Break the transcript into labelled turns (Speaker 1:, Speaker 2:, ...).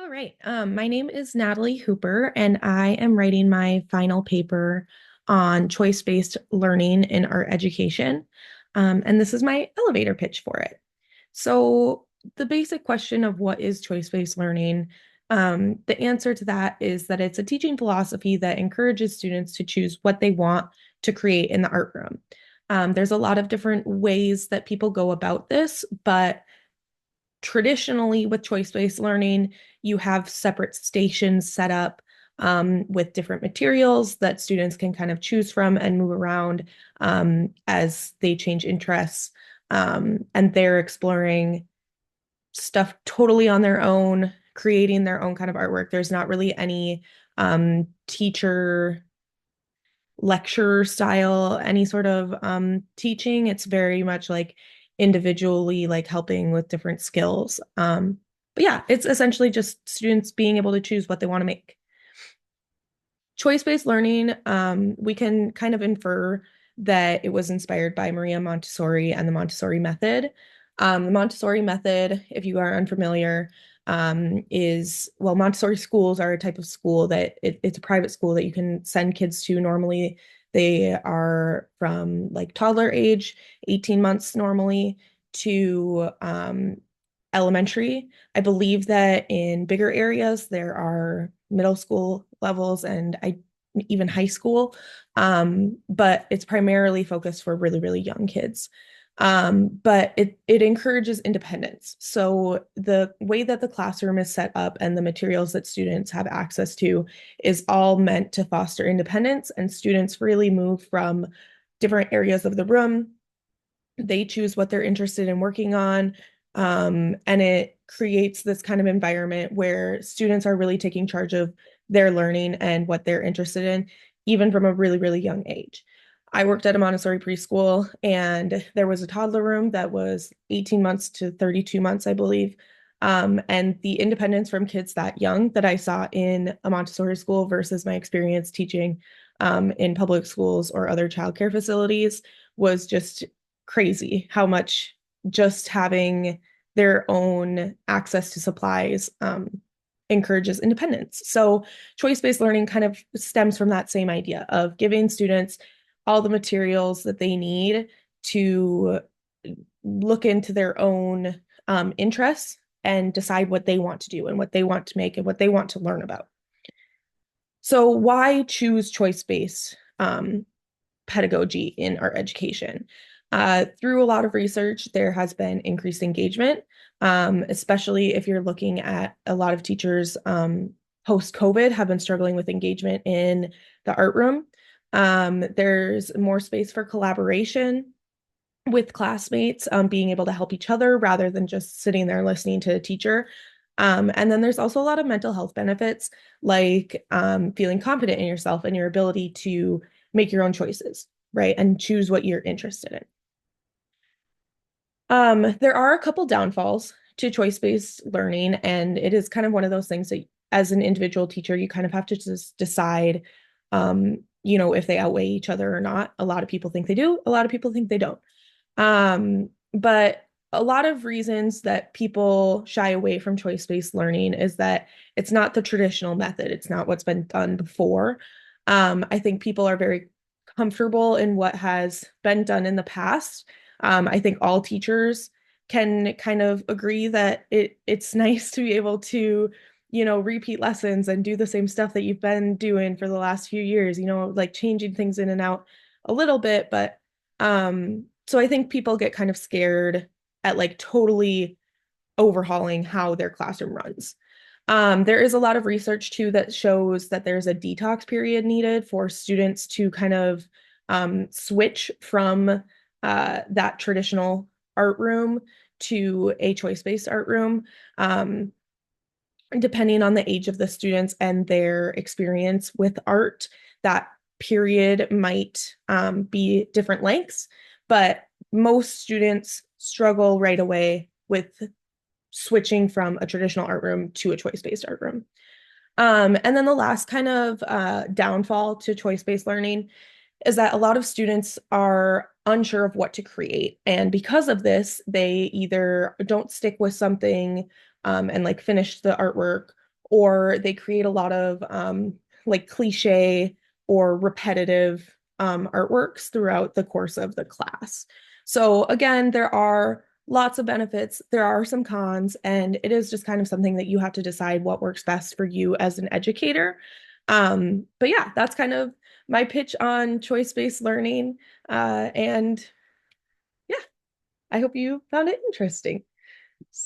Speaker 1: All right. My name is Natalie Hooper, and I am writing my final paper on choice-based learning in art education. And this is my elevator pitch for it. So, the basic question of what is choice-based learning, the answer to that is that it's a teaching philosophy that encourages students to choose what they want to create in the art room. There's a lot of different ways that people go about this, but traditionally with choice-based learning, you have separate stations set up with different materials that students can kind of choose from and move around as they change interests. And they're exploring stuff totally on their own, creating their own kind of artwork. There's not really any teacher lecture style, any sort of teaching. It's very much like individually, like helping with different skills. But yeah, it's essentially just students being able to choose what they want to make. Choice-based learning, we can kind of infer that it was inspired by Maria Montessori and the Montessori method. The Montessori method, if you are unfamiliar, well, Montessori schools are a type of school that it's a private school that you can send kids to. Normally, they are from like toddler age, 18 months normally, to elementary. I believe that in bigger areas, there are middle school levels and even high school, but it's primarily focused for really, really young kids. But it encourages independence. So the way that the classroom is set up and the materials that students have access to is all meant to foster independence, and students really move from different areas of the room. They choose what they're interested in working on. And it creates this kind of environment where students are really taking charge of their learning and what they're interested in, even from a really, really young age. I worked at a Montessori preschool, and there was a toddler room that was 18 months to 32 months, I believe. And the independence from kids that young that I saw in a Montessori school versus my experience teaching in public schools or other childcare facilities was just crazy how much just having their own access to supplies encourages independence. So choice-based learning kind of stems from that same idea of giving students all the materials that they need to look into their own interests and decide what they want to do and what they want to make and what they want to learn about. So why choose choice-based pedagogy in our education? Through a lot of research, there has been increased engagement, especially if you're looking at a lot of teachers post-COVID have been struggling with engagement in the art room. There's more space for collaboration with classmates, being able to help each other rather than just sitting there listening to a teacher. And then there's also a lot of mental health benefits, like feeling confident in yourself and your ability to make your own choices, right? And choose what you're interested in. There are a couple downfalls to choice-based learning, and it is kind of one of those things that as an individual teacher, you kind of have to just decide, if they outweigh each other or not. A lot of people think they do, a lot of people think they don't. But a lot of reasons that people shy away from choice-based learning is that it's not the traditional method. It's not what's been done before. I think people are very comfortable in what has been done in the past. I think all teachers can kind of agree that it's nice to be able to, repeat lessons and do the same stuff that you've been doing for the last few years, like changing things in and out a little bit. But so I think people get kind of scared at like totally overhauling how their classroom runs. There is a lot of research too that shows that there's a detox period needed for students to kind of switch from that traditional art room to a choice-based art room. Depending on the age of the students and their experience with art, that period might be different lengths, but most students struggle right away with switching from a traditional art room to a choice-based art room. And then the last kind of downfall to choice-based learning is that a lot of students are unsure of what to create. And because of this, they either don't stick with something and like finish the artwork, or they create a lot of like cliche or repetitive artworks throughout the course of the class. So again, there are lots of benefits. There are some cons, and it is just kind of something that you have to decide what works best for you as an educator. But yeah, that's kind of my pitch on choice-based learning. And yeah, I hope you found it interesting.